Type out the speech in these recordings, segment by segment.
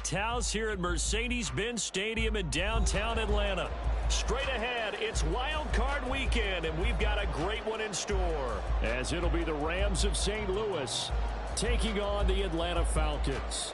packed house here at Mercedes-Benz Stadium in downtown Atlanta. Straight ahead, it's Wild Card Weekend, and we've got a great one in store, as it'll be the Rams of St. Louis taking on the Atlanta Falcons.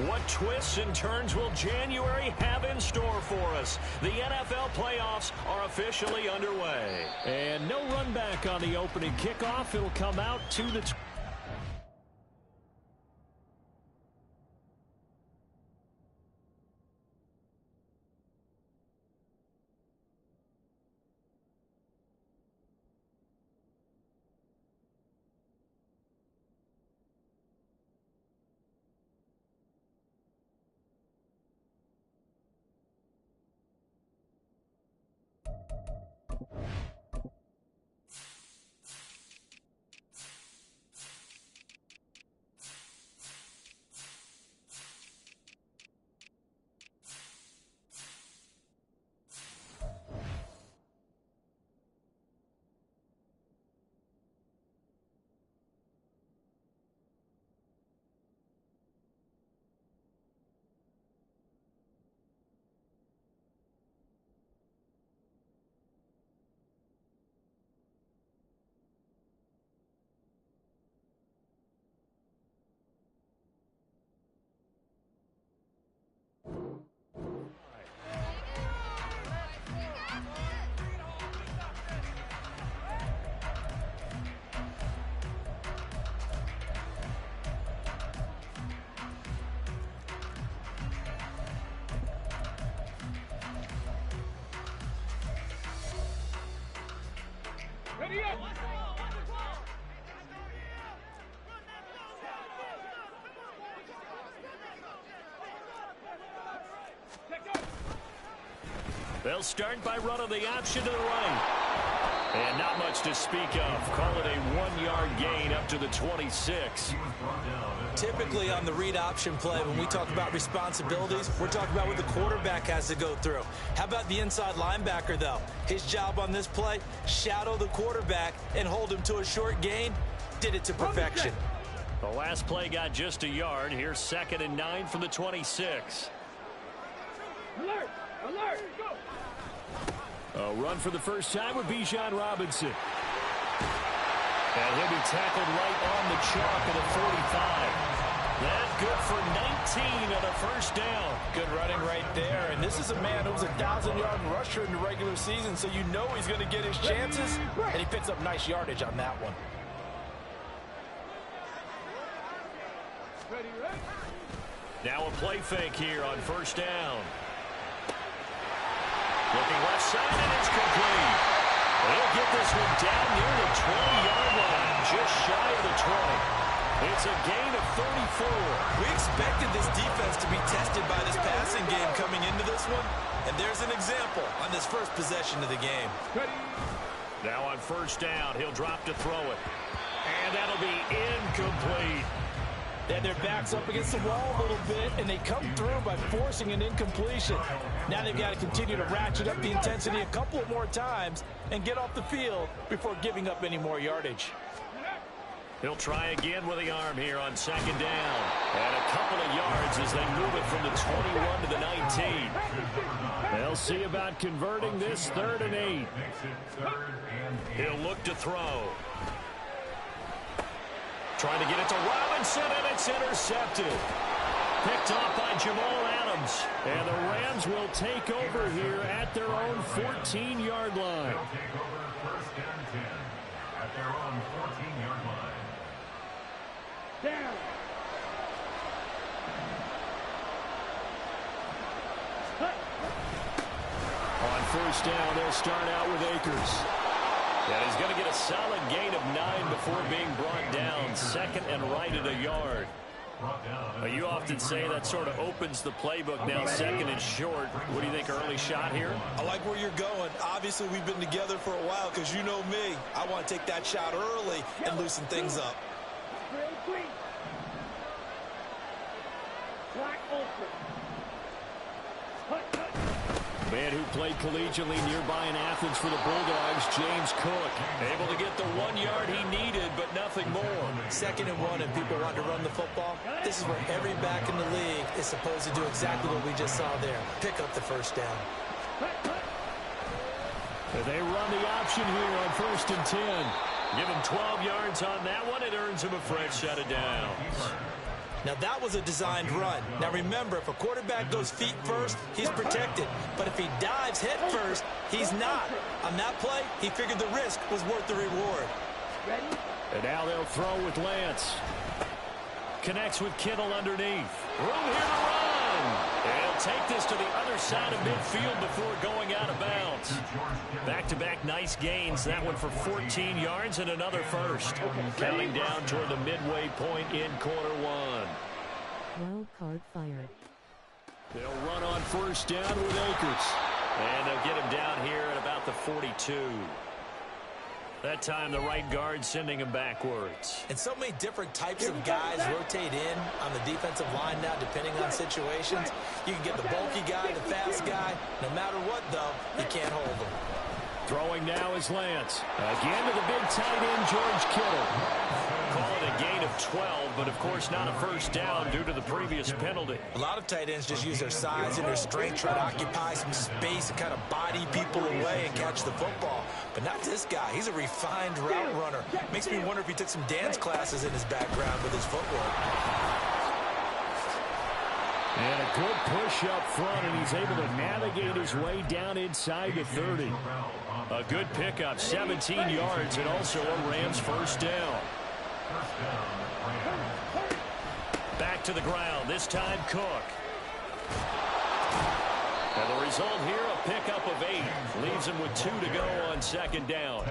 What twists and turns will January have in store for us? The NFL playoffs are officially underway. And no run back on the opening kickoff. It'll come out to the... They'll start by running the option to the right. And not much to speak of. Call it a 1-yard gain up to the 26. Typically on the read option play, when we talk about responsibilities, we're talking about what the quarterback has to go through. How about the inside linebacker, though? His job on this play, shadow the quarterback and hold him to a short gain. Did it to perfection. The last play got just a yard. Here's 2nd and 9 from the 26. Alert! Alert! Go! A run for the first time with Bijan Robinson. And he'll be tackled right on the chalk of the 45. That's good for 19 on the first down. Good running right there. And this is a man who was a 1,000-yard rusher in the regular season, so you know he's going to get his chances. And he picks up nice yardage on that one. Now a play fake here on first down. Looking left side, and it's complete. He'll get this one down near the 20-yard line, just shy of the 20. It's a gain of 34. We expected this defense to be tested by this passing game coming into this one, and there's an example on this first possession of the game. Now on first down, he'll drop to throw it. And that'll be incomplete. And their backs up against the wall a little bit, and they come through by forcing an incompletion. Now they've got to continue to ratchet up the intensity a couple of more times and get off the field before giving up any more yardage. He'll try again with the arm here on 2nd down. And a couple of yards as they move it from the 21 to the 19. They'll see about converting this 3rd and 8. He'll look to throw. Trying to get it to Robinson, and it's intercepted. Picked off by Jamal Adams. And the Rams will take over here at their own 14-yard line. They'll take over 1st and 10 at their own 14-yard line. Down. On first down, they'll start out with Akers. And he's going to get a solid gain of 9 before being brought down. 2nd and right at a yard. You often say that sort of opens the playbook now, 2nd and short. What do you think, early shot here? I like where you're going. Obviously, we've been together for a while because you know me. I want to take that shot early and loosen things up. Between. Black ultra. Cut, cut. Man who played collegiately nearby in Athens for the Bulldogs, James Cook. Able to get the 1 yard he needed, but nothing more. 2nd and 1, and people want to run the football. This is where every back in the league is supposed to do exactly what we just saw there. Pick up the first down. Cut, cut. And they run the option here on 1st and 10. Give him 12 yards on that one. It earns him a fresh set of downs. Now, that was a designed run. Now, remember, if a quarterback goes feet first, he's protected. But if he dives head first, he's not. On that play, he figured the risk was worth the reward. Ready? And now they'll throw with Lance. Connects with Kittle underneath. Room here to run. And he'll take this to the other side of midfield before going out of bounds. Back-to-back nice gains. That one for 14 yards and another first. Counting down toward the midway point in quarter one. Wild card fired. They'll run on 1st down with Akers. And they'll get him down here at about the 42. That time the right guard sending him backwards. And so many different types of guys rotate in on the defensive line now, depending on situations. You can get the bulky guy, the fast guy. No matter what, though, you can't hold them. Throwing now is Lance. Again to the big tight end, George Kittle. Call it a gain of 12, but of course not a first down due to the previous penalty. A lot of tight ends just use their size and their strength, try to occupy some space and kind of body people away and catch the football. But not this guy. He's a refined route runner. Makes me wonder if he took some dance classes in his background with his footwork. And a good push up front, and he's able to navigate his way down inside the 30. A good pickup, 17 yards, and also a Rams first down. Back to the ground, this time Cook. And the result here, a pickup of 8. Leaves him with 2 to go on 2nd down.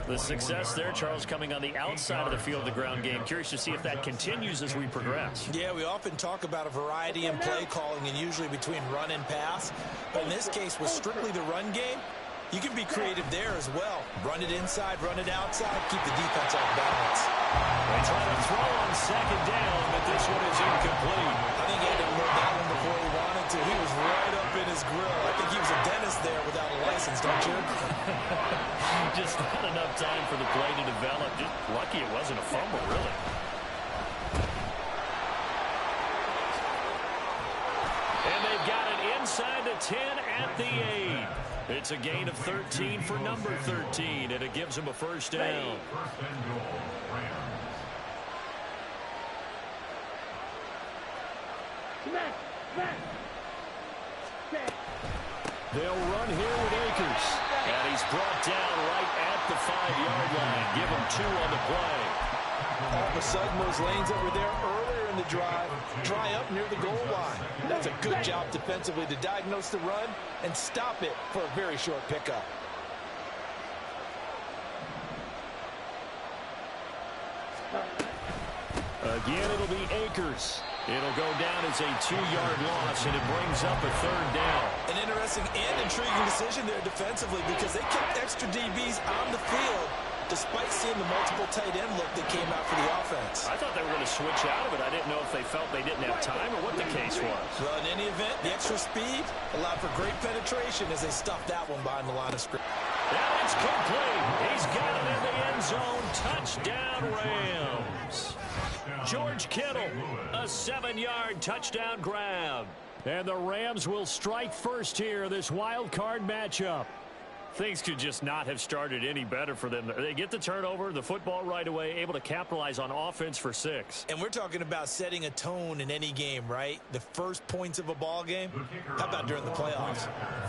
The success there, Charles, coming on the outside of the field, the ground game. Curious to see if that continues as we progress. Yeah, we often talk about a variety in play calling and usually between run and pass. But in this case, with strictly the run game, you can be creative there as well. Run it inside, run it outside, keep the defense off balance. They try to throw on 2nd down, but this one is incomplete. I think he had to move that one before he wanted to. He was right up in his grill. I think he was a dentist there without a license, don't you? Just not enough time for the play to develop. Just lucky it wasn't a fumble, really. And they've got it inside the 10 at the 8. It's a gain of 13 for number 13, and it gives him a first down. They'll run here with Akers. And he's brought down right at the 5-yard line. Give him 2 on the play. All of a sudden, those lanes that were there earlier in the drive dry up near the goal line. That's a good job defensively to diagnose the run and stop it for a very short pickup. Again, it'll be Akers. It'll go down as a 2-yard loss, and it brings up a 3rd down. An interesting and intriguing decision there defensively because they kept extra DBs on the field despite seeing the multiple tight end look that came out for the offense. I thought they were going to switch out of it. I didn't know if they felt they didn't have time or what the case was. Well, in any event, the extra speed allowed for great penetration as they stuffed that one behind the line of scrimmage. And it's complete. He's got it in the end zone. Touchdown, Rams. George Kittle, a 7-yard touchdown grab. And the Rams will strike first here, this wild card matchup. Things could just not have started any better for them. They get the turnover, the football right away, able to capitalize on offense for 6. And we're talking about setting a tone in any game, right? The first points of a ball game. How about during the playoffs?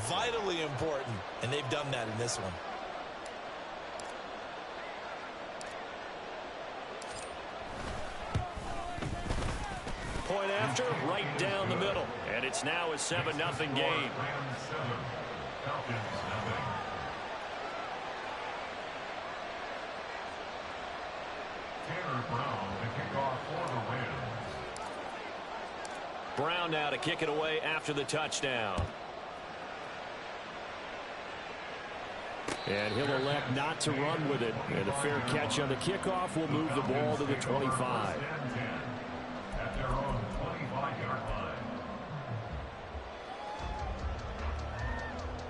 Vitally important, and they've done that in this one. Point after, right down the middle. And it's now a 7-0 game. Brown now to kick it away after the touchdown. And he'll elect not to run with it. And a fair catch on the kickoff will move the ball to the 25. At their own 25-yard line.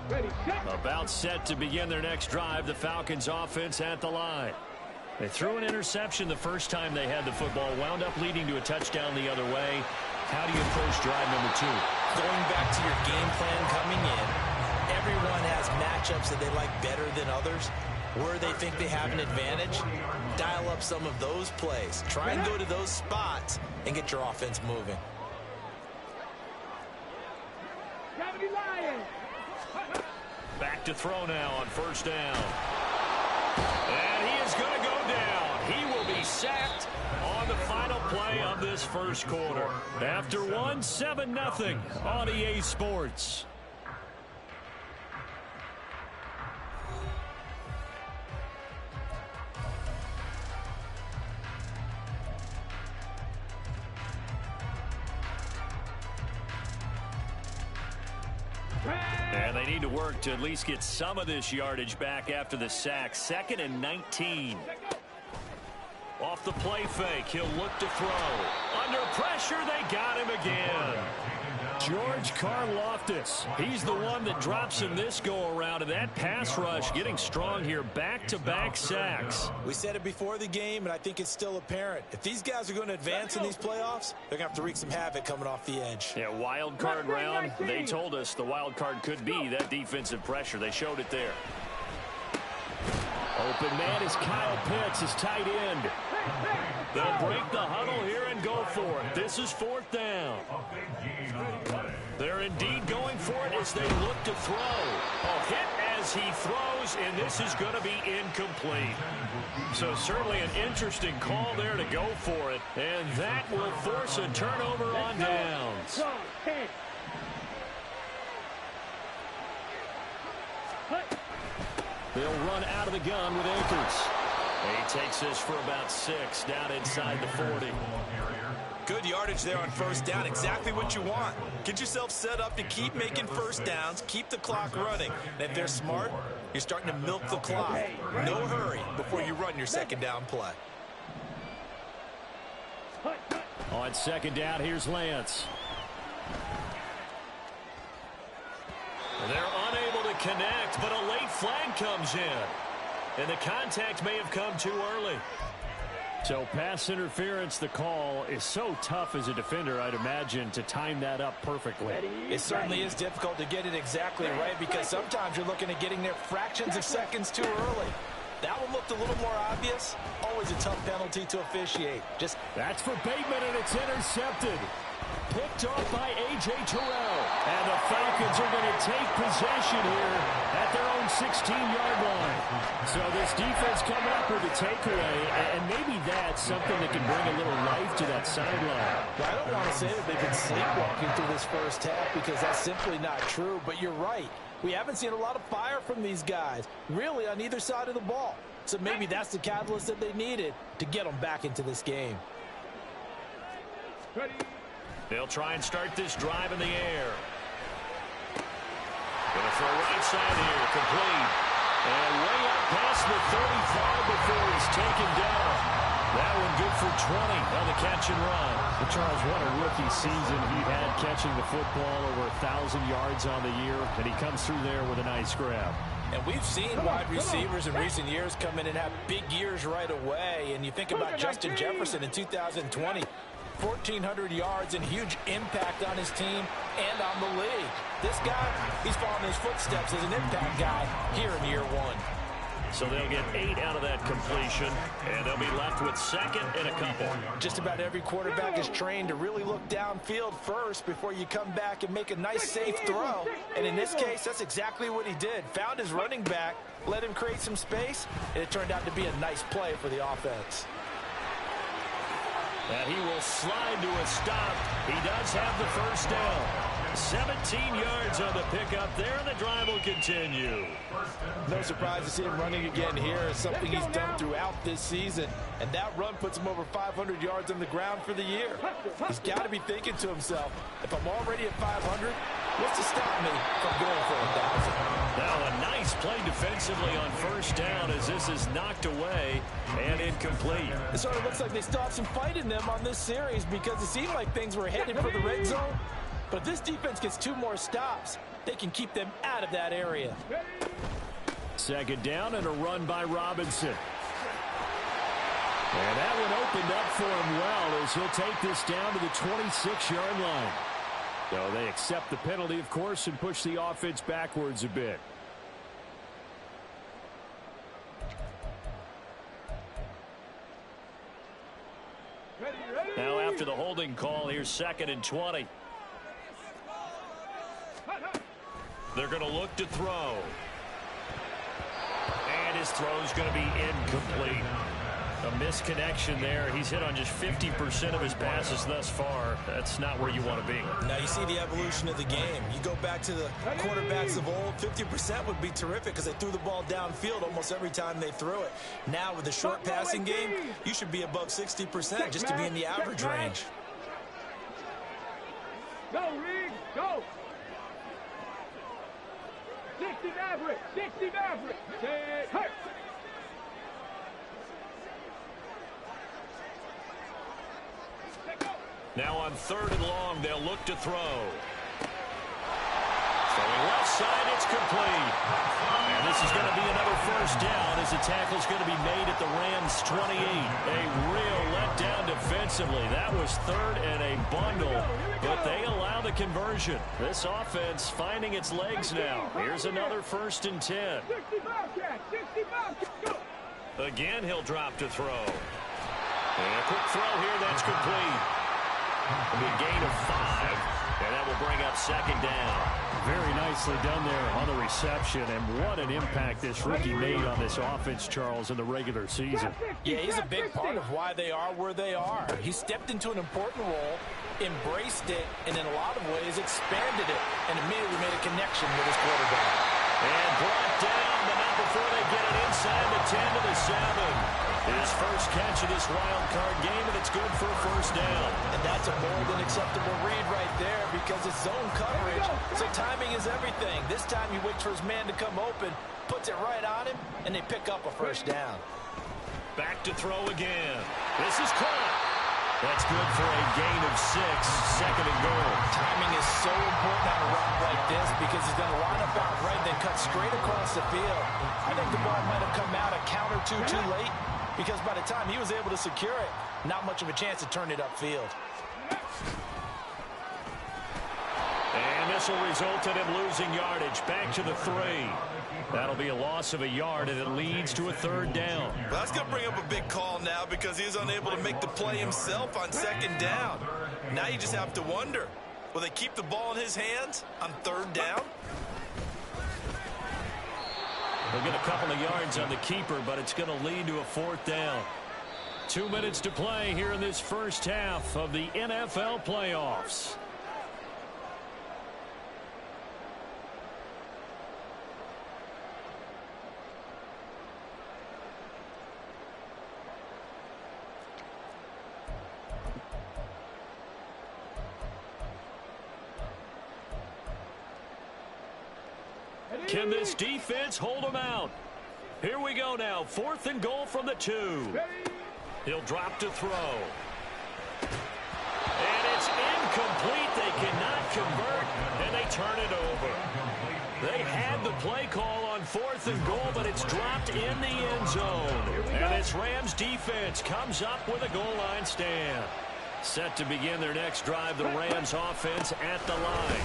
Ready, set. About set to begin their next drive, the Falcons offense at the line. They threw an interception the first time they had the football, wound up leading to a touchdown the other way. How do you approach drive number 2? Going back to your game plan coming in, everyone has matchups that they like better than others. Where they think they have an advantage, dial up some of those plays. Try and go to those spots and get your offense moving. Gravity Lions. Back to throw now on first down. And he is going to go down. He will be sacked on the final play of this first quarter. After one, 7-0 on EA Sports. And they need to work to at least get some of this yardage back after the sack. 2nd and 19. Off the play fake, he'll look to throw. Under pressure, they got him again. George Karlaftis. He's the one that drops in this go-around, and that pass rush getting strong here. Back-to-back sacks. We said it before the game, and I think it's still apparent. If these guys are going to advance in these playoffs, they're going to have to wreak some havoc coming off the edge. Yeah, wild card round. They told us the wild card could be that defensive pressure. They showed it there. Open man is Kyle Pitts, his tight end. They'll break the huddle here and go for it. This is 4th down. They're indeed going for it as they look to throw. A hit as he throws, and this is going to be incomplete. So certainly an interesting call there to go for it, and that will force a turnover on downs. Go, 10. They'll run out of the gun with Akers. He takes this for about 6 down inside the 40. Good yardage there on first down. Exactly what you want. Get yourself set up to keep making first downs, keep the clock running. And if they're smart, you're starting to milk the clock. No hurry before you run your second down play. On second down, here's Lance. They're unable to connect, but a late flag comes in. And the contact may have come too early. So pass interference, the call is so tough as a defender, I'd imagine, to time that up perfectly. It certainly is difficult to get it exactly right because sometimes you're looking at getting there fractions of seconds too early. That one looked a little more obvious. Always a tough penalty to officiate. That's for Bateman, and it's intercepted. Picked off by A.J. Terrell. And the Falcons are going to take possession here at their own 16-yard line. So this defense coming up with a takeaway, and maybe that's something that can bring a little life to that sideline. Well, I don't want to say that they've been sleepwalking through this first half because that's simply not true, but you're right. We haven't seen a lot of fire from these guys, really, on either side of the ball. So maybe that's the catalyst that they needed to get them back into this game. They'll try and start this drive in the air. Going to throw right side here, complete. And way up past the 35 before he's taken down. That one good for 20 on the catch and run. But Charles, what a rookie season he had catching the football, over 1,000 yards on the year, and he comes through there with a nice grab. And we've seen wide receivers in recent years come in and have big years right away. And you think about Justin Jefferson in 2020. 1,400 yards and huge impact on his team and on the league. This guy, he's following his footsteps as an impact guy here in year 1. So they'll get 8 out of that completion, and they'll be left with 2nd and a couple. Just about every quarterback is trained to really look downfield first before you come back and make a nice, safe throw. And in this case, that's exactly what he did. Found his running back, let him create some space, and it turned out to be a nice play for the offense. And he will slide to a stop. He does have the first down. 17 yards on the pickup there, and the drive will continue. No surprise to see him running again here. It's something he's done throughout this season. And that run puts him over 500 yards on the ground for the year. He's got to be thinking to himself, if I'm already at 500, What's to stop me from going for 1,000? Now a nice play defensively on first down as this is knocked away and incomplete. It sort of looks like they still have some fight in them on this series because it seemed like things were headed for the red zone. But if this defense gets 2 more stops, they can keep them out of that area. Second down and a run by Robinson. And that one opened up for him well as he'll take this down to the 26-yard line. So they accept the penalty, of course, and push the offense backwards a bit. Now after the holding call, here's 2nd and 20. They're going to look to throw. And his throw's going to be incomplete. A misconnection there. He's hit on just 50% of his passes thus far. That's not where you want to be. Now you see the evolution of the game. You go back to the quarterbacks of old, 50% would be terrific because they threw the ball downfield almost every time they threw it. Now with the short passing game, you should be above 60% just to be in the average range. Go, Reed, go. 60 Maverick, 60 Maverick. Say, hey. Now on 3rd and long, they'll look to throw. Throwing left side, it's complete. And this is going to be another first down as the tackle's going to be made at the Rams' 28. A real letdown defensively. That was 3rd and a bundle, but they allow the conversion. This offense finding its legs now. Here's another 1st and 10. Again, he'll drop to throw. And a quick throw here, that's complete. A gain of 5, and that will bring up 2nd down. Very nicely done there on the reception, and what an impact this rookie made on this offense, Charles, in the regular season. Yeah, he's a big part of why they are where they are. He stepped into an important role, embraced it, and in a lot of ways expanded it, and immediately made a connection with his quarterback. And brought down, but not before they get it inside the 10 to the 7. His first catch of this wild card game, and it's good for a first down. And that's a more than acceptable read right there because it's zone coverage, so timing is everything. This time he waits for his man to come open, puts it right on him, and they pick up a first down. Back to throw again. This is caught. That's good for a gain of 6, 2nd and goal. Timing is so important on a route like this because he's going to line up out right, then cut straight across the field. I think the ball might have come out a count or two too late because by the time he was able to secure it, not much of a chance to turn it upfield. And this will result in him losing yardage. Back to the 3. That'll be a loss of a yard, and it leads to a 3rd down. Well, that's going to bring up a big call now because he was unable to make the play himself on 2nd down. Now you just have to wonder, will they keep the ball in his hands on 3rd down? They'll get a couple of yards on the keeper, but it's going to lead to a 4th down. 2 minutes to play here in this first half of the NFL playoffs. Can this defense hold them out? Here we go now. 4th and goal from the 2. He'll drop to throw. And it's incomplete. They cannot convert, and they turn it over. They had the play call on 4th and goal, but it's dropped in the end zone. And this Rams defense comes up with a goal line stand. Set to begin their next drive, the Rams offense at the line.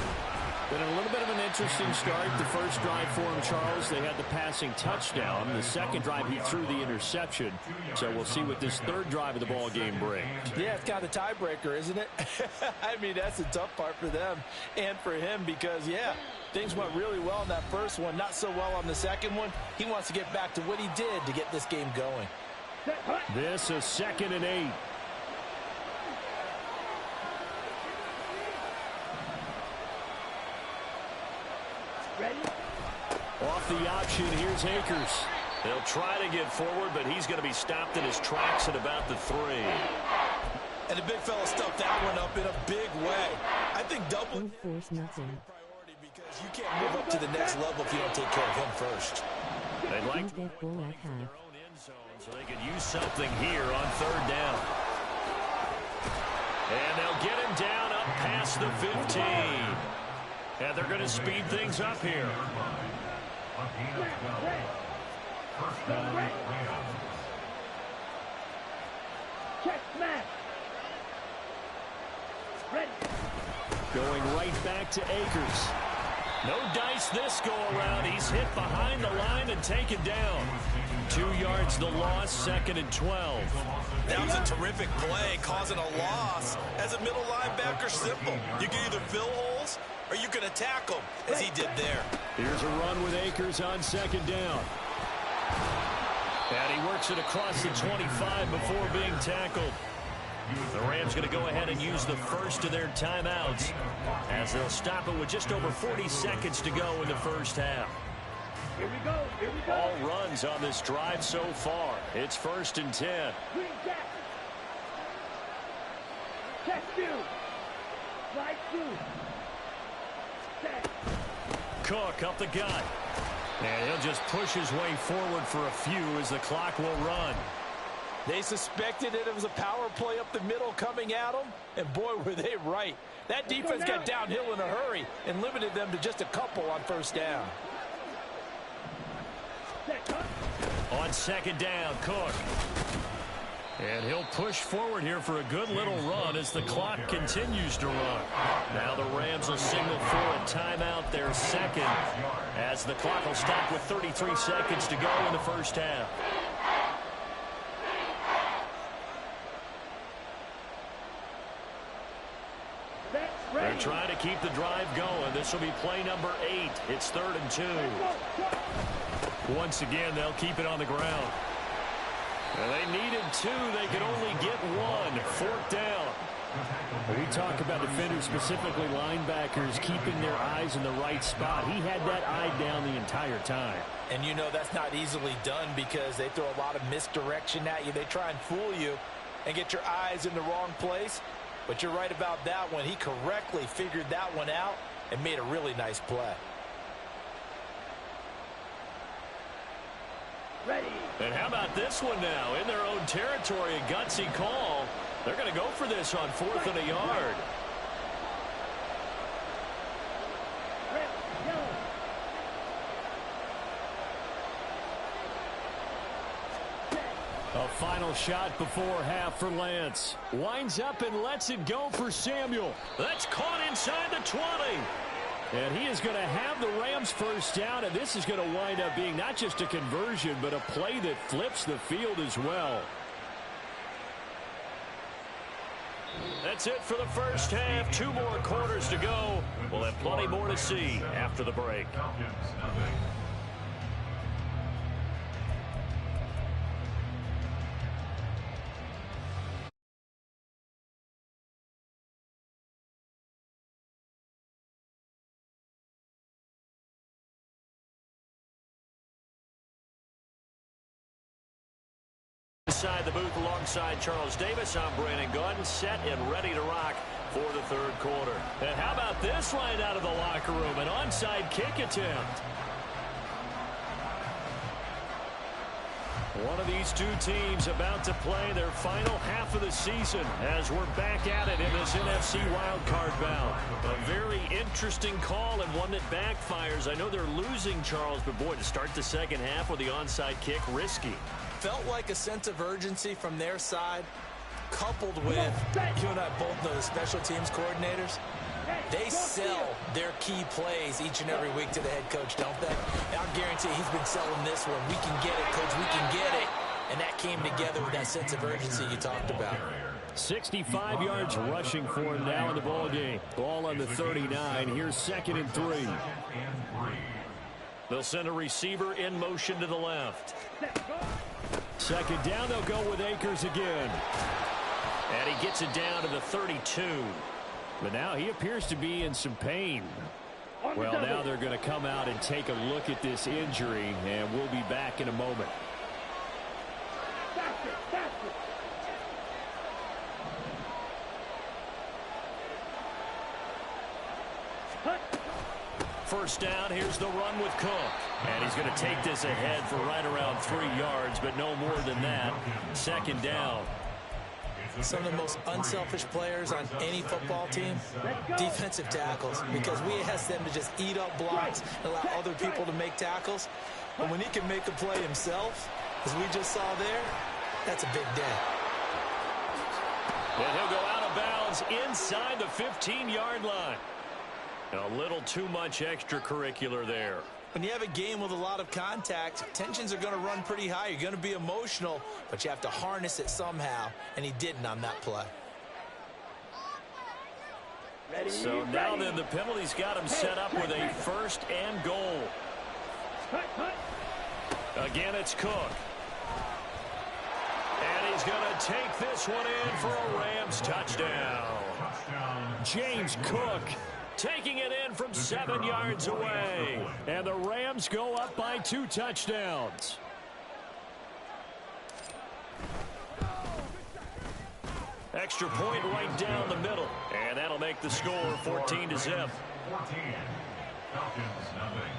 Been a little bit of an interesting start. The first drive for him, Charles, they had the passing touchdown. The second drive, he threw the interception. So we'll see what this 3rd drive of the ball game brings. Yeah, it's kind of the tiebreaker, isn't it? I mean, that's the tough part for them and for him because, yeah, things went really well in that first one, not so well on the second one. He wants to get back to what he did to get this game going. This is 2nd and 8. Off the option, here's Akers. They'll try to get forward, but he's going to be stopped in his tracks at about the 3. And the big fella stuffed that one up in a big way. I think double. Don't force nothing. You can't move up to the next level if you don't take care of him first. They'd like to Get ball at their half. own end zone so they could use something here on third down. And they'll get him down up past the 15. And they're going to speed things up here. Check smash. Ready. Going right back to Akers. No dice this go around. He's hit behind the line and taken down. 2 yards the loss, 2nd and 12. That was a terrific play, causing a loss. As a middle linebacker, simple. You can either fill holes or you can attack them, as he did there. Here's a run with Akers on 2nd down. And he works it across the 25 before being tackled. The Rams going to go ahead and use the first of their timeouts as they'll stop it with just over 40 seconds to go in the first half. Here we go. Here we go. All runs on this drive so far. It's 1st and 10. Green jacket. Check two. Slide two. Set. Cook up the gut. And he'll just push his way forward for a few as the clock will run. They suspected it was a power play up the middle coming at them, and boy, were they right. That defense got downhill in a hurry and limited them to just a couple on first down. On 2nd down, Cook. And he'll push forward here for a good little run as the clock continues to run. Now the Rams will signal for a timeout, their second, as the clock will stop with 33 seconds to go in the first half. They're trying to keep the drive going. This will be play number 8. It's 3rd and 2. Once again, they'll keep it on the ground. And they needed 2. They could only get 1. 4th down. When we talk about defenders, specifically linebackers, keeping their eyes in the right spot. He had that eye down the entire time. And you know that's not easily done because they throw a lot of misdirection at you. They try and fool you and get your eyes in the wrong place. But you're right about that one. He correctly figured that one out and made a really nice play. Ready. And how about this one now? In their own territory, a gutsy call. They're going to go for this on 4th and a yard. A final shot before half for Lance. Winds up and lets it go for Samuel. That's caught inside the 20. And he is going to have the Rams first down, and this is going to wind up being not just a conversion, but a play that flips the field as well. That's it for the first half. 2 more quarters to go. We'll have plenty more to see after the break. Inside the booth alongside Charles Davis, I'm Brandon Gunn, set and ready to rock for the 3rd quarter. And how about this line out of the locker room? An onside kick attempt. One of these two teams about to play their final half of the season as we're back at it in this NFC wildcard bout. A very interesting call and one that backfires. I know they're losing, Charles, but boy, to start the second half with the onside kick, risky. Felt like a sense of urgency from their side, coupled with, you and I both know the special teams coordinators. They sell their key plays each and every week to the head coach, don't they? And I'll guarantee he's been selling this one. We can get it, coach, we can get it. And that came together with that sense of urgency you talked about. 65 yards rushing for him now in the ball game. Ball on the 39. Here's 2nd and 3. They'll send a receiver in motion to the left. 2nd down, they'll go with Akers again. And he gets it down to the 32. But now he appears to be in some pain. Well, now they're going to come out and take a look at this injury, and we'll be back in a moment. First down, here's the run with Cook. And he's going to take this ahead for right around 3 yards, but no more than that. Second down. Some of the most unselfish players on any football team, defensive tackles, because we ask them to just eat up blocks and allow other people to make tackles. But when he can make a play himself, as we just saw there, that's a big day. And he'll go out of bounds inside the 15-yard line. A little too much extracurricular there. When you have a game with a lot of contact, tensions are going to run pretty high. You're going to be emotional, but you have to harness it somehow, and he didn't on that play. So now then, the penalty's got him set up with a first and goal. Again, it's Cook. And he's going to take this one in for a Rams touchdown. James Cook taking it in from 7 yards away. And the Rams go up by 2 touchdowns. Extra point right down the middle. And that'll make the score 14-0. 14. Falcons nothing.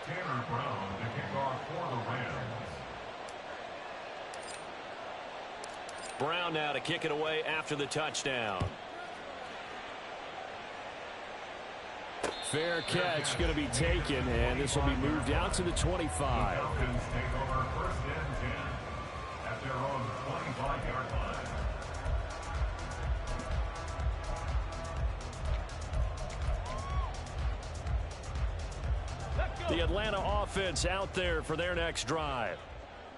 Tanner Brown to kick off for the Rams. Brown now to kick it away after the touchdown. Fair catch going to be taken, and this will be moved out to the 25. Falcons take over first and 10 at their own 25-yard line. The Atlanta offense out there for their next drive.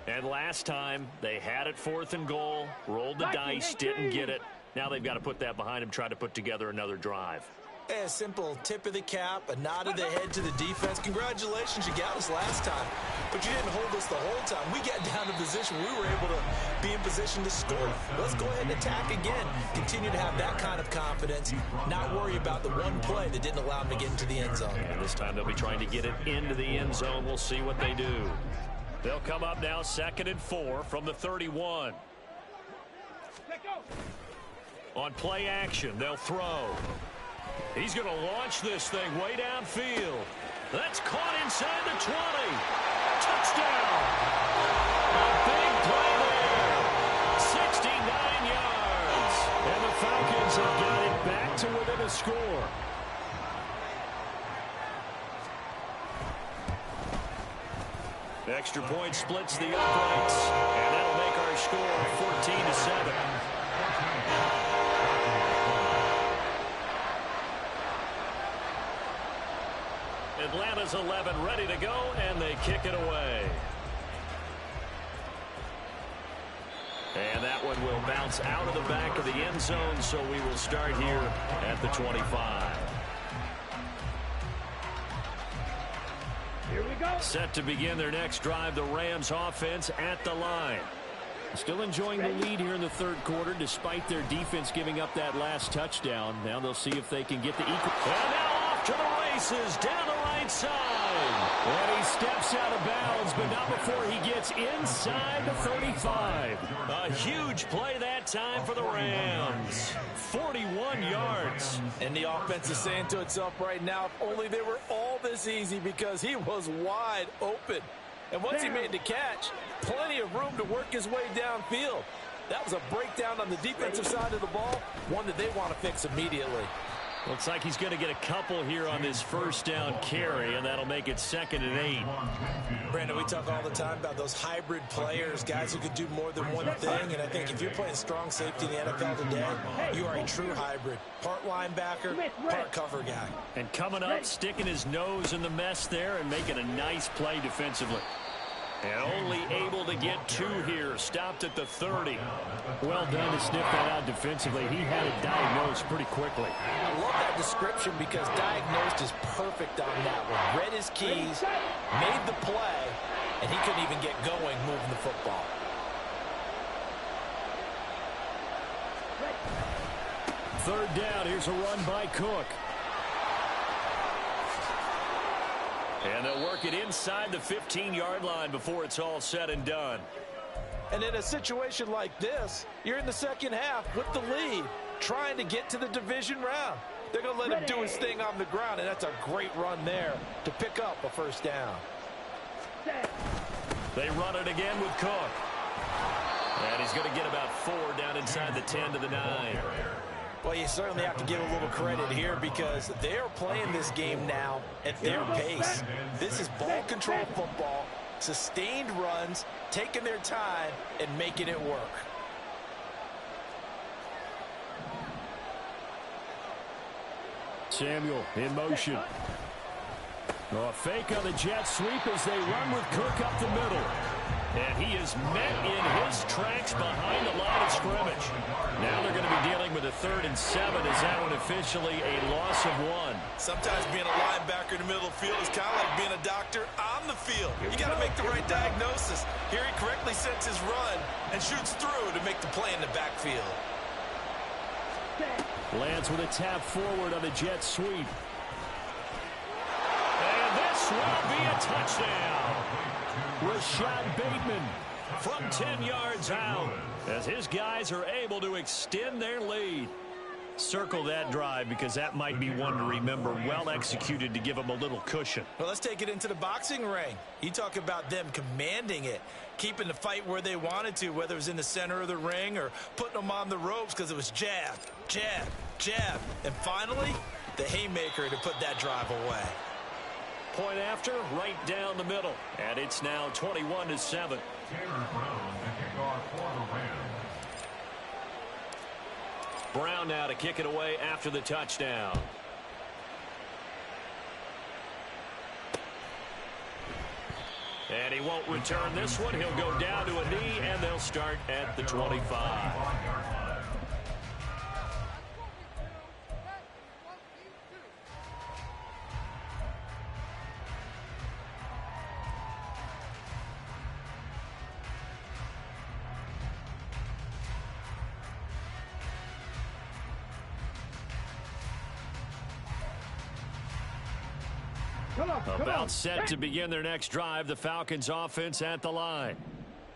And last time, they had it 4th and goal, rolled the dice, didn't get it. Now they've got to put that behind them, try to put together another drive. A simple tip of the cap, a nod of the head to the defense. Congratulations, you got us last time, but you didn't hold us the whole time. We got down to position. We were able to be in position to score. Let's go ahead and attack again. Continue to have that kind of confidence, not worry about the one play that didn't allow them to get into the end zone. And this time they'll be trying to get it into the end zone. We'll see what they do. They'll come up now 2nd and 4 from the 31. On play action, they'll throw. He's going to launch this thing way downfield. That's caught inside the 20. Touchdown! A big play there. 69 yards. And the Falcons have got it back to within a score. Extra point splits the uprights, and that'll make our score 14-7. Atlanta's 11 ready to go, and they kick it away. And that one will bounce out of the back of the end zone, so we will start here at the 25. Here we go. Set to begin their next drive, the Rams offense at the line. Still enjoying the lead here in the 3rd quarter, despite their defense giving up that last touchdown. Now they'll see if they can get the equal. And now off to the races, down the right side. And he steps out of bounds, but not before he gets inside the 35. A huge play that time for the Rams. 41 yards. And the offense is saying to itself right now, if only they were all this easy, because he was wide open. And once he made the catch, plenty of room to work his way downfield. That was a breakdown on the defensive side of the ball, one that they want to fix immediately. Looks like he's going to get a couple here on this first down carry, and that'll make it 2nd and 8. Brandon, we talk all the time about those hybrid players, guys who could do more than one thing, and I think if you're playing strong safety in the NFL today, you are a true hybrid. Part linebacker, part cover guy. And coming up, sticking his nose in the mess there and making a nice play defensively. And only able to get 2 here, stopped at the 30. Well done to sniff that out defensively. He had it diagnosed pretty quickly. I love that description because diagnosed is perfect on that one. Read his keys, made the play, and he couldn't even get going moving the football. Third down, here's a run by Cook. And they'll work it inside the 15-yard line before it's all said and done. And in a situation like this, you're in the second half with the lead, trying to get to the division round. They're going to let him do his thing on the ground, and that's a great run there to pick up a first down. They run it again with Cook. And he's going to get about 4 down inside the 10 to the 9. Well, you certainly have to give a little credit here because they are playing this game now at their pace. This is ball control football, sustained runs, taking their time, and making it work. Samuel in motion. A fake on the jet sweep as they run with Cook up the middle. And he is met in his tracks behind the line of scrimmage. Now they're going to be dealing with a 3rd and 7 as that one officially a loss of 1. Sometimes being a linebacker in the middle of the field is kind of like being a doctor on the field. You got to make the right diagnosis. Here he correctly sets his run and shoots through to make the play in the backfield. Lands with a tap forward on the jet sweep. And this will be a touchdown. Rashad Bateman from 10 yards out as his guys are able to extend their lead. Circle that drive because that might be one to remember. Well executed to give them a little cushion. Well, let's take it into the boxing ring. You talk about them commanding it, keeping the fight where they wanted to, whether it was in the center of the ring or putting them on the ropes because it was jab, jab, jab. And finally, the haymaker to put that drive away. Point after, right down the middle. And it's now 21-7. Brown now to kick it away after the touchdown. And he won't return this one. He'll go down to a knee, and they'll start at the 25. About set to begin their next drive, the Falcons offense at the line.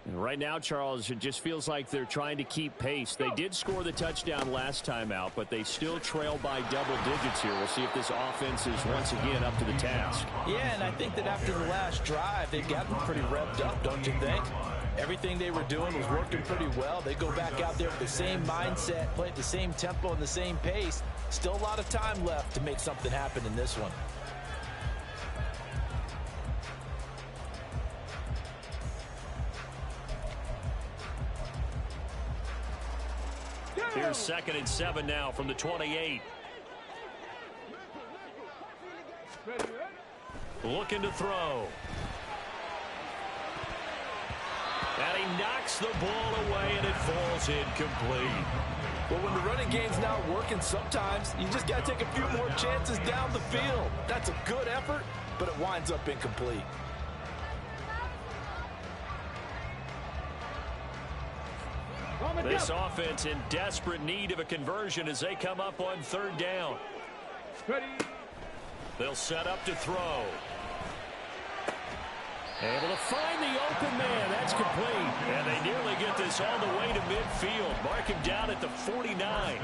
And right now, Charles, it just feels like they're trying to keep pace. They did score the touchdown last time out, but they still trail by double digits here. We'll see if this offense is once again up to the task. Yeah, and I think that after the last drive, they've gotten pretty revved up, don't you think? Everything they were doing was working pretty well. They go back out there with the same mindset, play at the same tempo and the same pace. Still a lot of time left to make something happen in this one. Here's 2nd and 7 now from the 28. Looking to throw. And he knocks the ball away, and it falls incomplete. Well, when the running game's not working, sometimes you just got to take a few more chances down the field. That's a good effort, but it winds up incomplete. This offense in desperate need of a conversion as they come up on 3rd down. They'll set up to throw. Able to find the open man. That's complete. And they nearly get this all the way to midfield. Mark him down at the 49.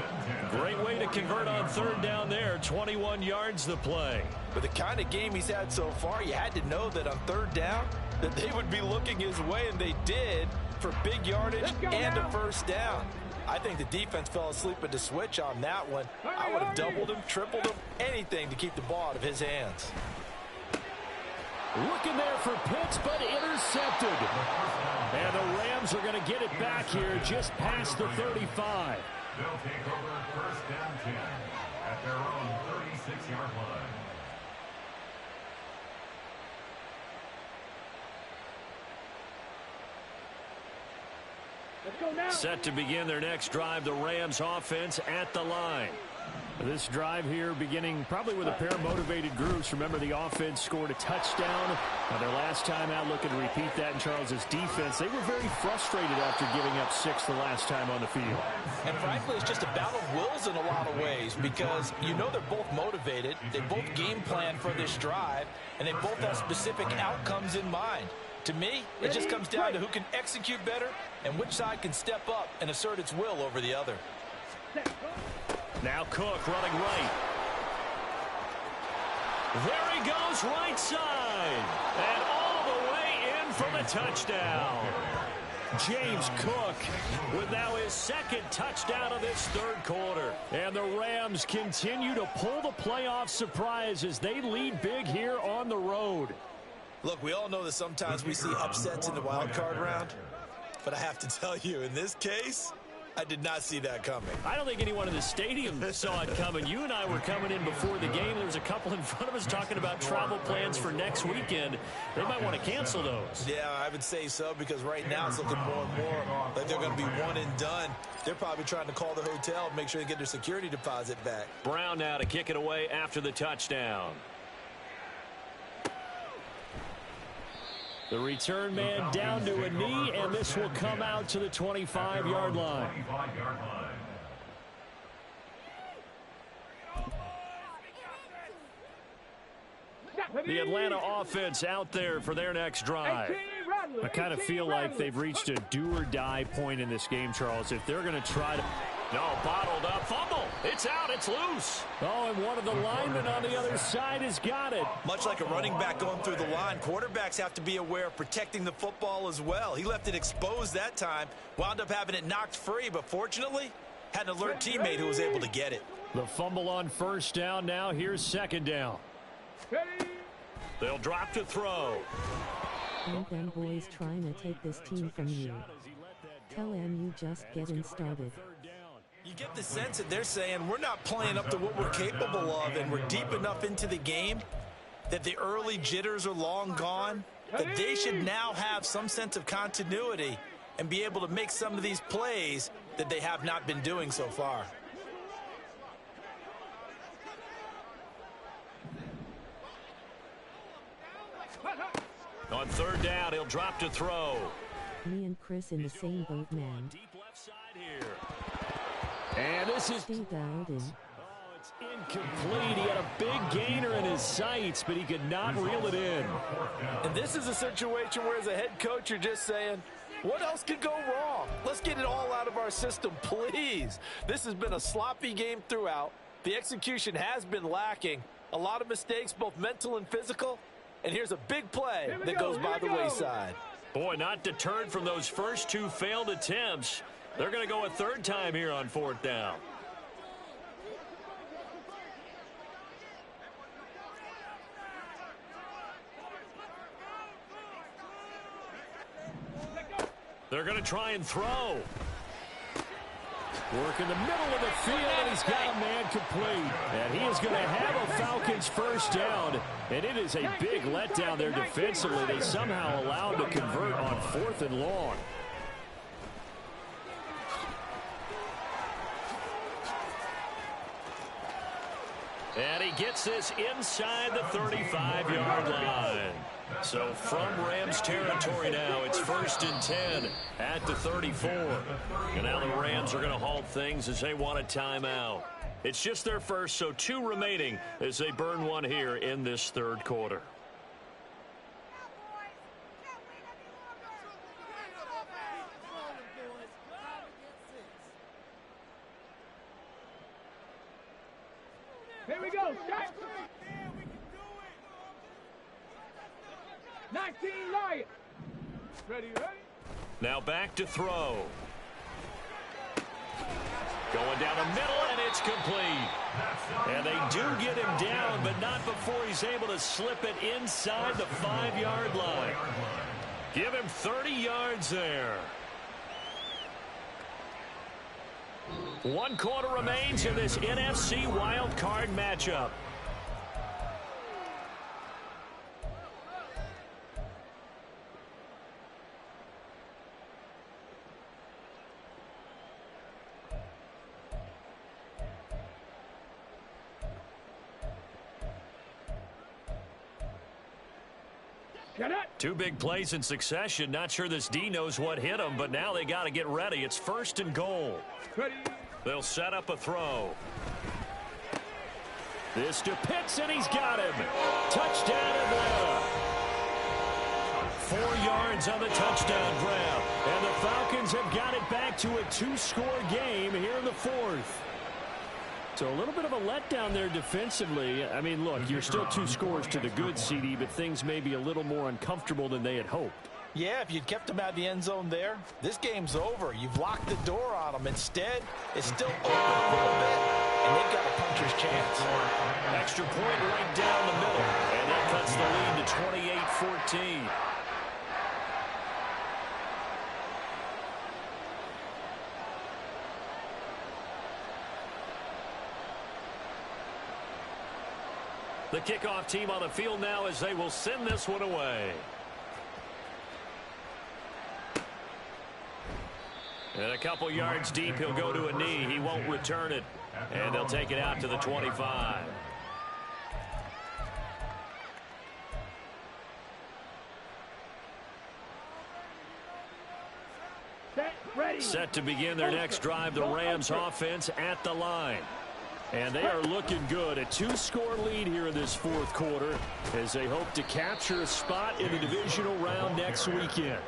Great way to convert on 3rd down there. 21 yards the play. But the kind of game he's had so far, you had to know that on 3rd down that they would be looking his way, and they did, for big yardage and a first down. I think the defense fell asleep at the switch on that one. I would have doubled him, tripled him, anything to keep the ball out of his hands. Looking there for Pitts, but intercepted. And the Rams are going to get it back here just past the 35. They'll take over 1st down 10 at their own 36-yard line. Set to begin their next drive, the Rams offense at the line. This drive here beginning probably with a pair of motivated groups. Remember, the offense scored a touchdown. Their last time out, looking to repeat that in Charles's defense. They were very frustrated after giving up 6 the last time on the field. And frankly, it's just a battle of wills in a lot of ways because you know they're both motivated. They both game plan for this drive, and they both have specific outcomes in mind. To me, it just comes down to who can execute better and which side can step up and assert its will over the other. Now Cook running right. There he goes, right side. And all the way in for the touchdown. James Cook with now his second touchdown of this third quarter. And the Rams continue to pull the playoff surprise as they lead big here on the road. Look, we all know that sometimes we see upsets in the wild card round. But I have to tell you, in this case, I did not see that coming. I don't think anyone in the stadium saw it coming. You and I were coming in before the game. There was a couple in front of us talking about travel plans for next weekend. They might want to cancel those. Yeah, I would say so, because right now it's looking more and more like they're going to be one and done. They're probably trying to call the hotel and make sure they get their security deposit back. Brown now to kick it away after the touchdown. The return man down to a knee, and this will come out to the 25-yard line. The Atlanta offense out there for their next drive. I kind of feel like they've reached a do-or-die point in this game, Charles. If they're going to try to... No, bottled up, fumble. It's out, it's loose. Oh, and one of the linemen on the other side has got it. Much like a running back going through the line, quarterbacks have to be aware of protecting the football as well. He left it exposed that time, wound up having it knocked free, but fortunately, had an alert teammate who was able to get it. The fumble on first down now. Here's second down. They'll drop to throw. Ain't them boys trying to take this team from you. Tell them you just getting started. You get the sense that they're saying we're not playing up to what we're capable of, and we're deep enough into the game that the early jitters are long gone, that they should now have some sense of continuity and be able to make some of these plays that they have not been doing so far. On third down, he'll drop to throw. Me and Chris in the same boat, man. Deep left side here. And this is... Stay dialed in. Oh, it's incomplete. He had a big gainer in his sights, but he could not reel it in. And this is a situation where, as a head coach, you're just saying, what else could go wrong? Let's get it all out of our system, please. This has been a sloppy game throughout. The execution has been lacking. A lot of mistakes, both mental and physical. And here's a big play that goes by the wayside. Boy, not deterred from those first two failed attempts. They're going to go a third time here on fourth down. They're going to try and throw. Work in the middle of the field, and he's got a man complete. And he is going to have a Falcons first down. And it is a big letdown there defensively. They somehow allowed to convert on fourth and long. And he gets this inside the 35-yard line. So from Rams territory now, it's 1st and 10 at the 34. And now the Rams are going to halt things as they want a timeout. It's just their first, so 2 remaining as they burn one here in this third quarter. Here we go. Shot. 19 Lions. Ready? Now back to throw. Going down the middle, and it's complete. And they do get him down, but not before he's able to slip it inside the 5-yard line. Give him 30 yards there. 1 quarter remains in this NFC wild card matchup. Two big plays in succession. Not sure this D knows what hit him, but now they got to get ready. It's 1st and goal. They'll set up a throw. This to Pitts, and he's got him. Touchdown, Atlanta. 4 yards on the touchdown grab. And the Falcons have got it back to a 2-score game here in the 4th. So a little bit of a letdown there defensively. I mean, look, you're still 2 scores to the good, CD, but things may be a little more uncomfortable than they had hoped. Yeah, if you'd kept them out of the end zone there, this game's over. You've locked the door on them. Instead, it's still open a little bit, and they've got a puncher's chance. Extra point right down the middle, and that cuts the lead to 28-14. The kickoff team on the field now as they will send this one away. And a couple yards deep, he'll go to a knee. He won't return it. And they'll take it out to the 25. Set to begin their next drive, the Rams offense at the line. And they are looking good. A 2-score lead here in this 4th quarter as they hope to capture a spot in the divisional round next weekend.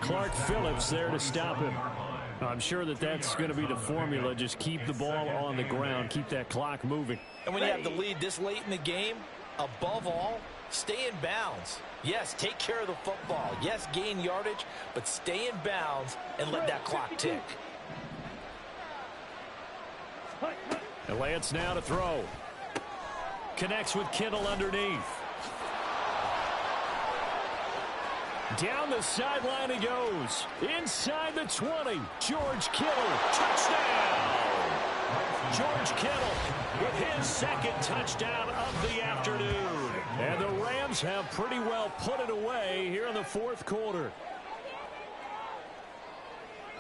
Clark Phillips there to stop him. I'm sure that's going to be the formula. Just keep the ball on the ground. Keep that clock moving. And when you have the lead this late in the game, above all, stay in bounds. Yes, take care of the football. Yes, gain yardage, but stay in bounds and let that clock tick. And Lance now to throw. Connects with Kittle underneath. Down the sideline he goes. Inside the 20. George Kittle. Touchdown! George Kittle with his 2nd touchdown of the afternoon. And the Rams have pretty well put it away here in the 4th quarter.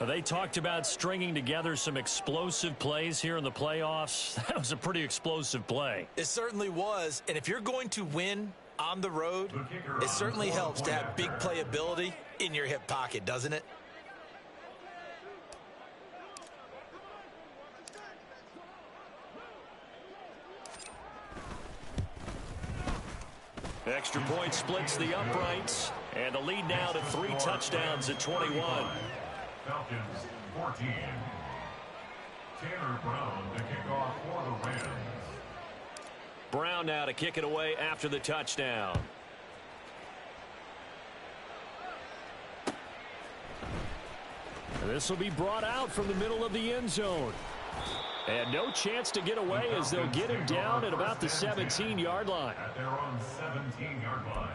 They talked about stringing together some explosive plays here in the playoffs. That was a pretty explosive play. It certainly was. And if you're going to win on the road, it certainly helps to have big playability in your hip pocket, doesn't it? Extra point splits the uprights. And the lead now to 3 touchdowns at 21. Falcons 14. Taylor Brown to kick off for the Rams. Brown now to kick it away after the touchdown. And this will be brought out from the middle of the end zone. And no chance to get away as they'll get him down at about the 17-yard line. At their own 17-yard line.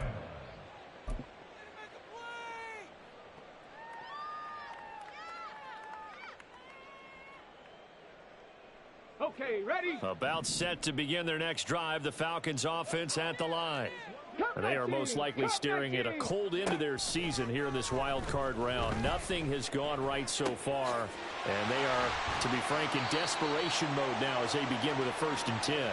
Okay, ready? About set to begin their next drive, the Falcons offense at the line. They are most likely staring at a cold end to their season here in this wild card round. Nothing has gone right so far, and they are, to be frank, in desperation mode now as they begin with a 1st and 10.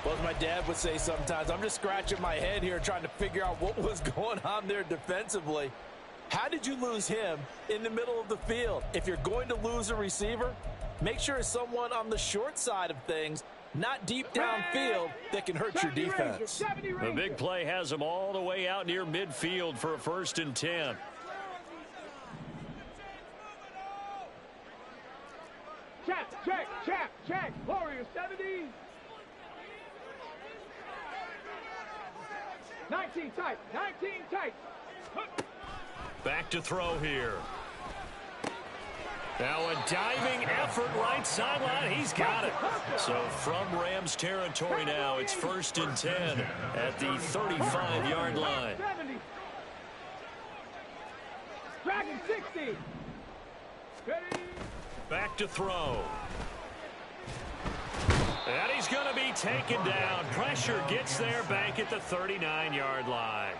Well, as my dad would say sometimes, I'm just scratching my head here trying to figure out what was going on there defensively. How did you lose him in the middle of the field? If you're going to lose a receiver, make sure it's someone on the short side of things, not deep downfield, that can hurt your defense. The big play has them all the way out near midfield for a 1st and 10. Check. Warrior 70. 19 tight. Back to throw here. Now a diving effort right sideline. He's got it. So from Rams territory now, it's 1st and 10 at the 35-yard line. Dragon 60. Ready. Back to throw. And he's going to be taken down. Pressure gets there back at the 39-yard line.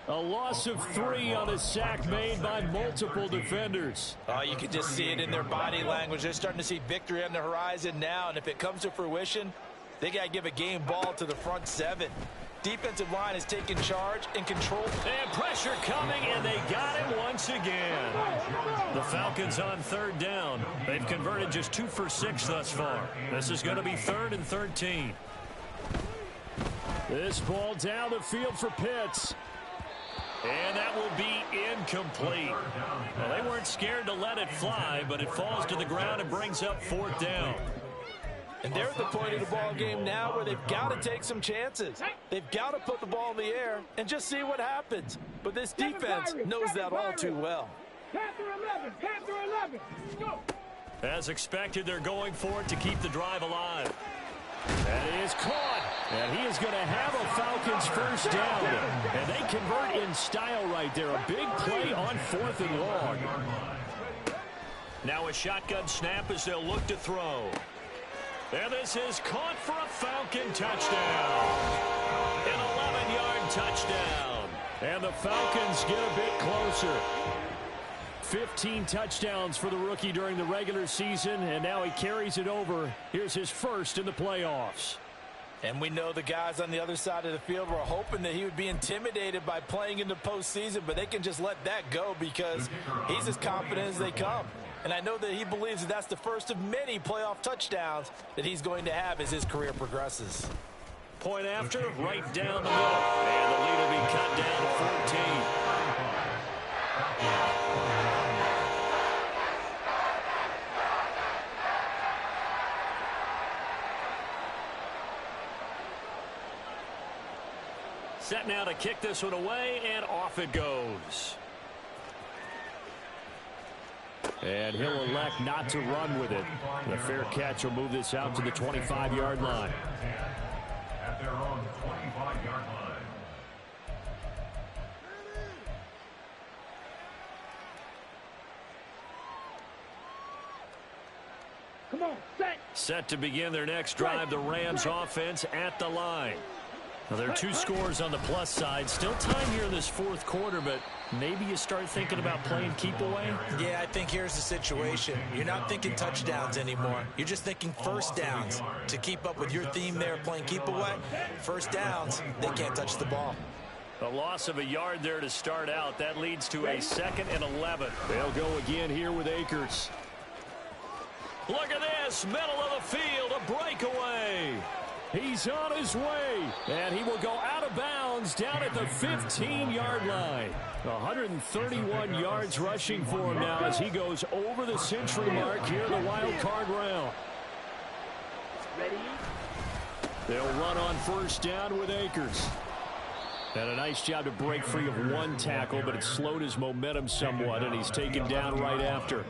A loss of 3 on a sack made by multiple defenders. Oh, you can just see it in their body language. They're starting to see victory on the horizon now, and if it comes to fruition, they got to give a game ball to the front 7. Defensive line is taking charge and control. And pressure coming, and they got him once again. The Falcons on 3rd down. They've converted just 2 for 6 thus far. This is going to be 3rd and 13. This ball down the field for Pitts. And that will be incomplete. Well, they weren't scared to let it fly, but it falls to the ground and brings up 4th down. And they're at the point of the ball game now where they've got to take some chances. They've got to put the ball in the air and just see what happens. But this defense knows that all too well. Panther 11, Panther 11, go. As expected, they're going for it to keep the drive alive. That is caught. And he is going to have a Falcons first down. And they convert in style right there. A big play on 4th and long. Now a shotgun snap as they'll look to throw. And this is caught for a Falcon touchdown. An 11-yard touchdown. And the Falcons get a bit closer. 15 touchdowns for the rookie during the regular season, and now he carries it over. Here's his first in the playoffs. And we know the guys on the other side of the field were hoping that he would be intimidated by playing in the postseason, but they can just let that go because he's as confident as they come. And I know that he believes that that's the first of many playoff touchdowns that he's going to have as his career progresses. Point after, right down the middle. And the lead will be cut down to 14. Set now to kick this one away, and off it goes. And he'll elect not to run with it. The fair catch will move this out to the 25-yard line. At their own 25-yard line. Come on, set. Set to begin their next drive, the Rams offense at the line. Now, there are 2 scores on the plus side. Still time here in this 4th quarter, but maybe you start thinking about playing keep away? Yeah, I think here's the situation. You're not thinking touchdowns anymore. You're just thinking first downs. To keep up with your theme there, playing keep away, first downs, they can't touch the ball. A loss of a yard there to start out. That leads to a 2nd and 11. They'll go again here with Akers. Look at this, middle of the field, a breakaway. He's on his way, and he will go out of bounds down at the 15-yard line. 131 yards rushing for him now as he goes over the century mark here in the wild card round. They'll run on first down with Akers. And a nice job to break free of 1 tackle, but it slowed his momentum somewhat, and he's taken down right after.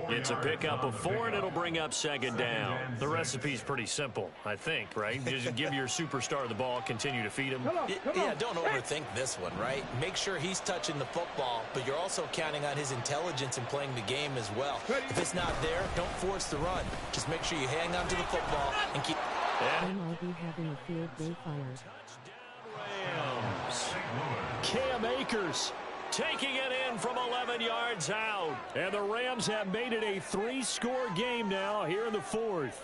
It's a pickup of 4, and it'll bring up 2nd down. The recipe's pretty simple, I think, right? Just give your superstar the ball, continue to feed him. Yeah, don't overthink this one, right? Make sure he's touching the football, but you're also counting on his intelligence in playing the game as well. If it's not there, don't force the run. Just make sure you hang on to the football and keep... MIB having a field day fired. Rams. Cam Akers taking it in from 11 yards out. And the Rams have made it a 3-score game now here in the 4th.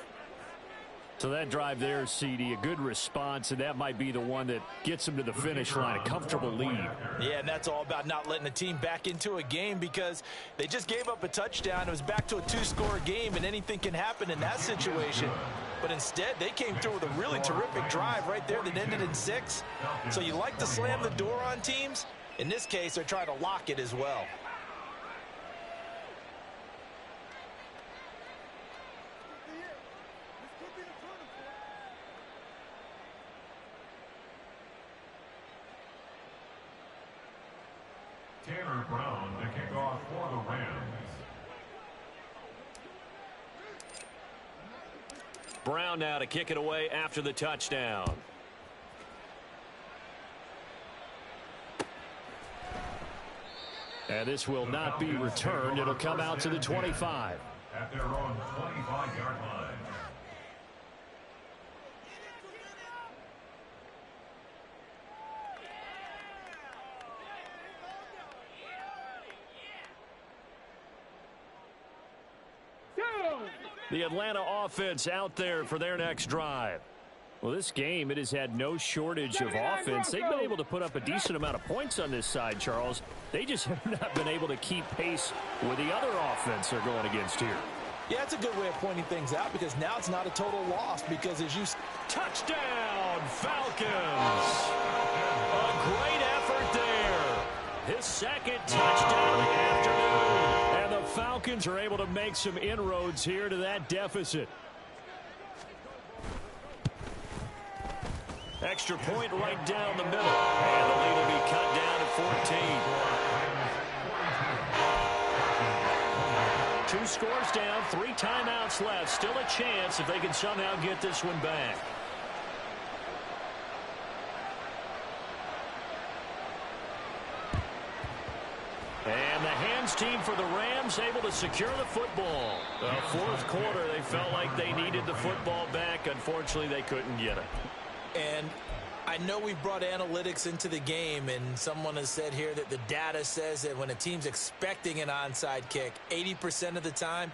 So that drive there, CD, a good response, and that might be the one that gets them to the finish line, a comfortable lead. Yeah, and that's all about not letting the team back into a game because they just gave up a touchdown. It was back to a 2-score game, and anything can happen in that situation. But instead, they came through with a really terrific drive right there that ended in 6. So you like to slam the door on teams? In this case, they're trying to lock it as well. Taylor Brown to kick off for the Rams. Brown now to kick it away after the touchdown. And this will not be returned. It'll come out to the 25. At their own 25-yard line. The Atlanta offense out there for their next drive. Well, this game, it has had no shortage of offense. They've been able to put up a decent amount of points on this side, Charles. They just have not been able to keep pace with the other offense they're going against here. Yeah, that's a good way of pointing things out because now it's not a total loss because as you... Touchdown, Falcons! A great effort there. His 2nd touchdown of the afternoon. And the Falcons are able to make some inroads here to that deficit. Extra point right down the middle. And the lead will be cut down to 14. 2 scores down, 3 timeouts left. Still a chance if they can somehow get this one back. And the hands team for the Rams able to secure the football. The fourth quarter, they felt like they needed the football back. Unfortunately, they couldn't get it. And I know we brought analytics into the game, and someone has said here that the data says that when a team's expecting an onside kick, 80% of the time,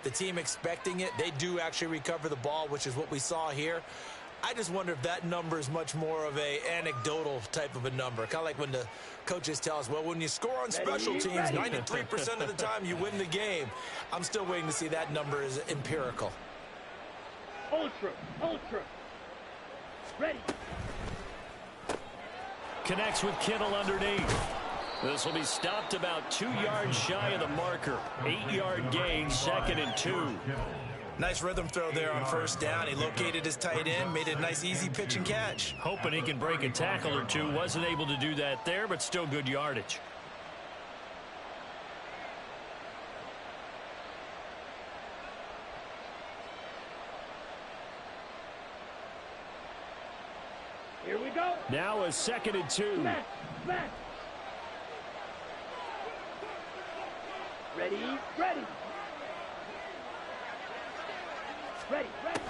the team expecting it, they do actually recover the ball, which is what we saw here. I just wonder if that number is much more of a anecdotal type of a number. Kind of like when the coaches tell us, well, when you score on special teams, 93% of the time you win the game. I'm still waiting to see that number is empirical. Ultra. Ready. Connects with Kittle underneath. This will be stopped about 2 yards shy of the marker. 8-yard gain, 2nd and 2. Nice rhythm throw there on first down. He located his tight end, made it a nice, easy pitch and catch. Hoping he can break a tackle or two. Wasn't able to do that there, but still good yardage. Here we go. Now a 2nd and 2. Back. Ready.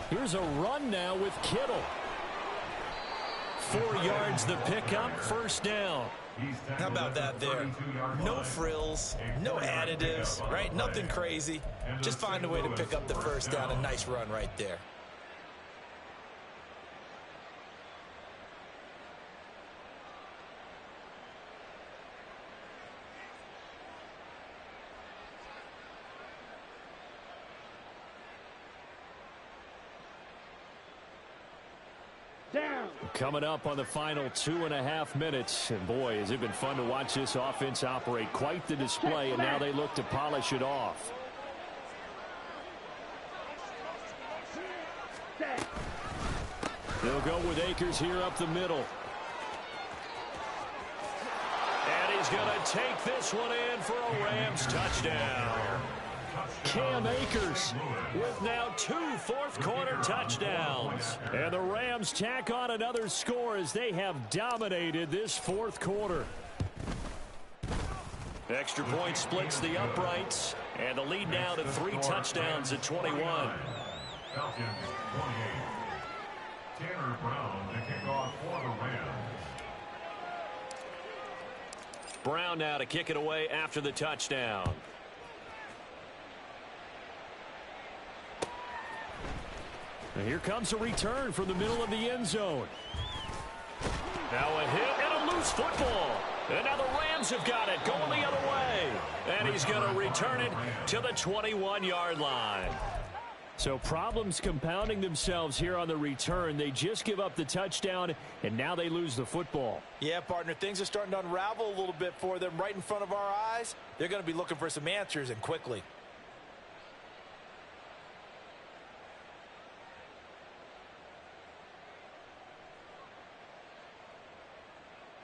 Here's a run now with Kittle. 4 yards the pickup, first down. How about that there? No frills, no additives, right? Nothing crazy. Just find a way to pick up the first down. A nice run right there. Down. Coming up on the final 2.5 minutes. And boy, has it been fun to watch this offense operate. Quite the display, and now they look to polish it off. They'll go with Akers here up the middle. And he's going to take this one in for a Rams touchdown. Cam Akers with now 2 fourth-quarter touchdowns. And the Rams tack on another score as they have dominated this fourth quarter. Extra point splits the uprights. And the lead now to 3 touchdowns at 21. Falcons 28. Tanner Brown to kick off for the Rams. Brown now to kick it away after the touchdown. And here comes a return from the middle of the end zone. Now a hit and a loose football. And now the Rams have got it, going the other way. And he's going to return it to the 21-yard line. So problems compounding themselves here on the return. They just give up the touchdown, and now they lose the football. Yeah, partner, things are starting to unravel a little bit for them right in front of our eyes. They're going to be looking for some answers, and quickly.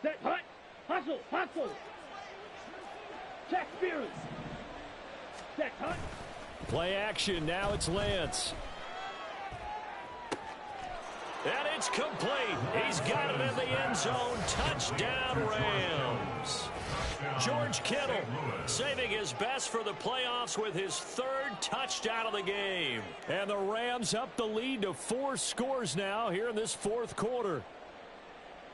Set, hut, hustle. Check Spears. Set, hut. Play action, now it's Lance. And it's complete. He's got it in the end zone. Touchdown, Rams. George Kittle saving his best for the playoffs with his 3rd touchdown of the game. And the Rams up the lead to 4 scores now here in this fourth quarter.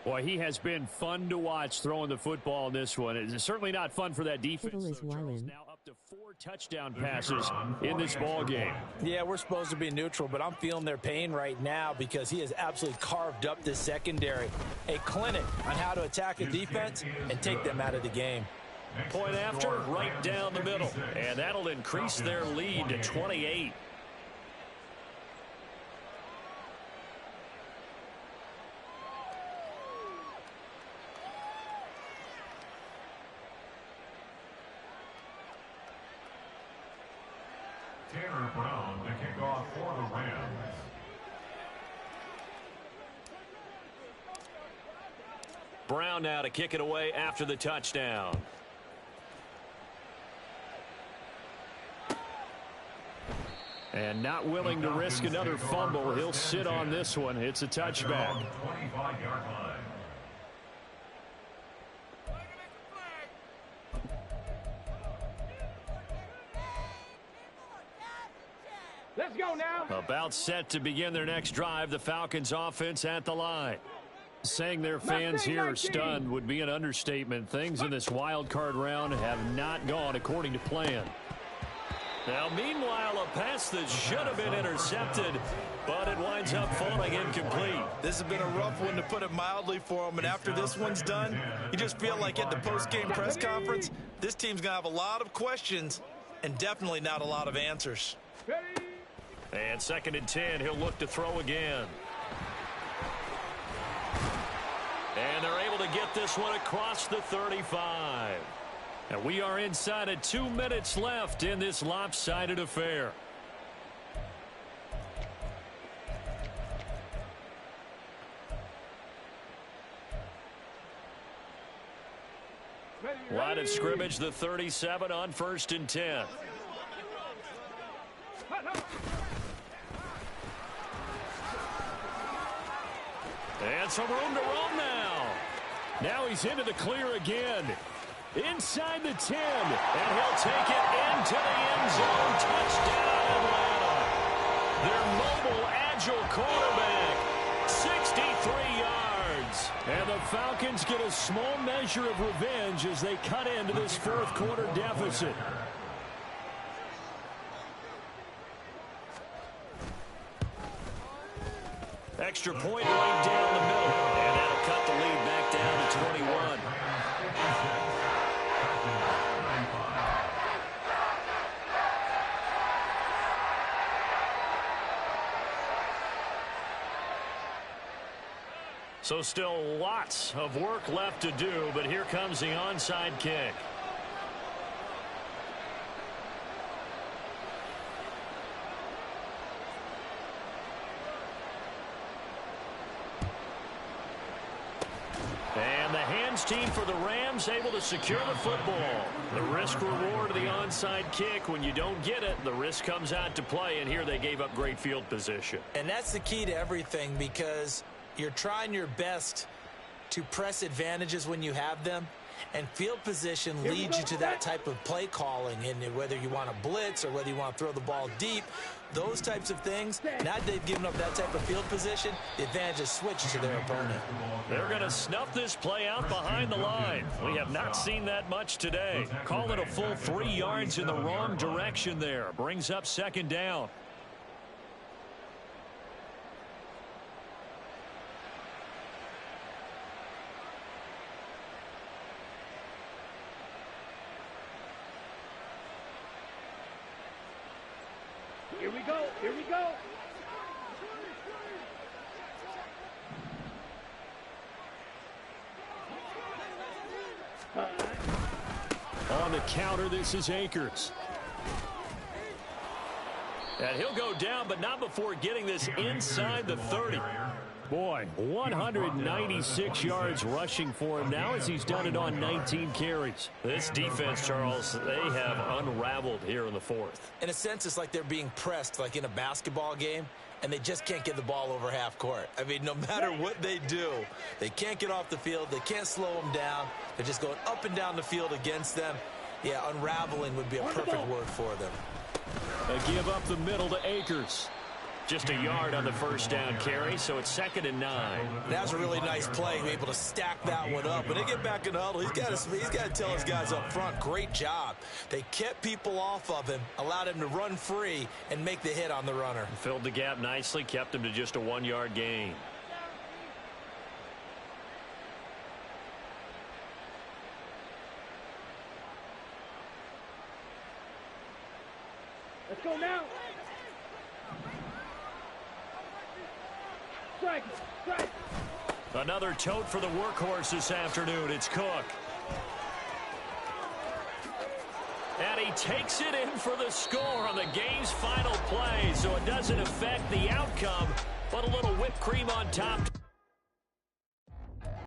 Boy, he has been fun to watch throwing the football in this one. It's certainly not fun for that defense. Kittle is wildin'. Now up to 4 touchdown passes in this ball game. Yeah, we're supposed to be neutral, but I'm feeling their pain right now because he has absolutely carved up this secondary. A clinic on how to attack a defense and take them out of the game. Point after, right down the middle. And that'll increase their lead to 28. Tanner Brown to kick off for the Rams. Brown now to kick it away after the touchdown. And not willing to risk another fumble. He'll sit on this one. It's a touchback. 25-yard line. Let's go now. About set to begin their next drive. The Falcons offense at the line. Saying their fans here are stunned would be an understatement. Things in this wild card round have not gone according to plan. Now, meanwhile, a pass that should have been intercepted, but it winds up falling incomplete. This has been a rough one, to put it mildly, for him. And after this one's done, you just feel like at the post-game press conference, this team's going to have a lot of questions and definitely not a lot of answers. And 2nd and 10, he'll look to throw again. And they're able to get this one across the 35. And we are inside of 2 minutes left in this lopsided affair. Line of scrimmage, the 37 on 1st and 10. And some room to roam now. Now he's into the clear again. Inside the 10. And he'll take it into the end zone. Touchdown, Atlanta. Their mobile, agile quarterback. 63 yards. And the Falcons get a small measure of revenge as they cut into this 4th quarter deficit. Extra point right down the middle. And that'll cut the lead back down to 21. So still lots of work left to do, but here comes the onside kick. And the hands team for the Rams able to secure the football. The risk reward of the onside kick. When you don't get it, the risk comes out to play, and here they gave up great field position. And that's the key to everything, because you're trying your best to press advantages when you have them, and field position leads you to that type of play calling. And whether you want to blitz or whether you want to throw the ball deep, those types of things, now that they've given up that type of field position, the advantage is switched to their opponent. They're going to snuff this play out behind the line. We have not seen that much today. Call it a full 3 yards in the wrong direction there. Brings up 2nd down. Here we go. Here we go. On the counter, this is Akers. And he'll go down, but not before getting this inside the 30. Boy, 196 yards rushing for him now as he's done it on 19 carries. This defense, Charles, they have unraveled here in the 4th. In a sense, it's like they're being pressed like in a basketball game, and they just can't get the ball over half court. I mean, no matter what they do, they can't get off the field. They can't slow them down. They're just going up and down the field against them. Yeah, unraveling would be a perfect word for them. They give up the middle to Akers. Just a yard on the 1st down carry, so it's 2nd and 9. That's a really nice play, able to stack that one up. When they get back in the huddle, he's got to tell his guys up front, great job. They kept people off of him, allowed him to run free and make the hit on the runner. Filled the gap nicely, kept him to just a 1-yard gain. Let's go now. Strike. Strike. Another tote for the workhorse this afternoon. It's Cook. And he takes it in for the score on the game's final play, so it doesn't affect the outcome, but a little whipped cream on top.